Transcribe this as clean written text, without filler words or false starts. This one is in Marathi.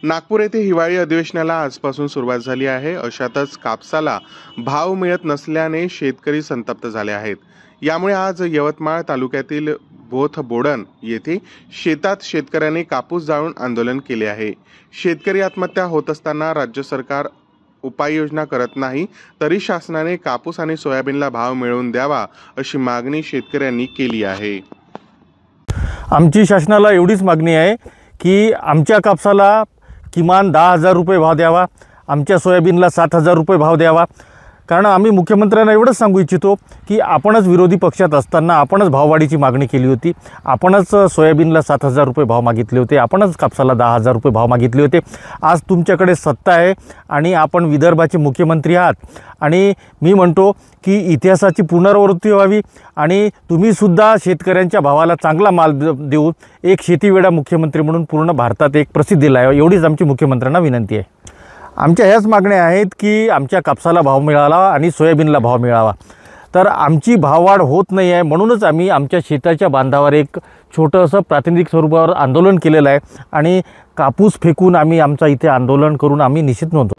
नागपूर येथे हिवाळी अधिवेशनाला आजपासून सुरुवात झाली आहे. अशातच कापसाला भाव मिळत नसल्याने शेतकरी संतप्त झाले आहेत. यामुळे आज यवतमाळ तालुक्यातील बोथबोडण येथे शेतात शेतकऱ्यांनी कापूस जाळून आंदोलन केले आहे. शेतकरी आत्महत्या होत असताना राज्य सरकार उपाययोजना करत नाही, तरी शासनाने कापूस आणि सोयाबीनला भाव मिळवून द्यावा अशी मागणी शेतकऱ्यांनी केली आहे. आमची शासनाला एवढीच मागणी आहे की आमच्या कापसाला किमान 10,000 रुपये भाव द्यावा, आमच्या सोयाबीनला 7,000 रुपये भाव द्यावा. कारण आम्ही मुख्यमंत्र्यांना एवढंच सांगू इच्छितो की आपणच विरोधी पक्षात असताना आपणच भाववाढीची मागणी केली होती, आपणच सोयाबीनला 7,000 रुपये भाव मागितले होते, आपणच कापसाला 10,000 रुपये भाव मागितले होते. आज तुमच्याकडे सत्ता आहे आणि आपण विदर्भाचे मुख्यमंत्री आहात आणि मी म्हणतो की इतिहासाची पुनरावृत्ती व्हावी आणि तुम्हीसुद्धा शेतकऱ्यांच्या भावाला चांगला माल देऊन एक शेतीवेडा मुख्यमंत्री म्हणून पूर्ण भारतात एक प्रसिद्धीला यावं, एवढीच आमची मुख्यमंत्र्यांना विनंती आहे. आमच्या ह्याच मागण्या आहेत की आमच्या कापसाला भाव मिळावा आणि सोयाबीनला भाव मिळावा. तर आमची भाववाढ होत नाही आहे, म्हणूनच आम्ही आमच्या शेताच्या बांधावर एक छोटंसं प्रातिनिधिक स्वरूपावर आंदोलन केलेलं आहे आणि कापूस फेकून आम्ही आमचा इथे आंदोलन करून आम्ही निश्चित नव्हतो.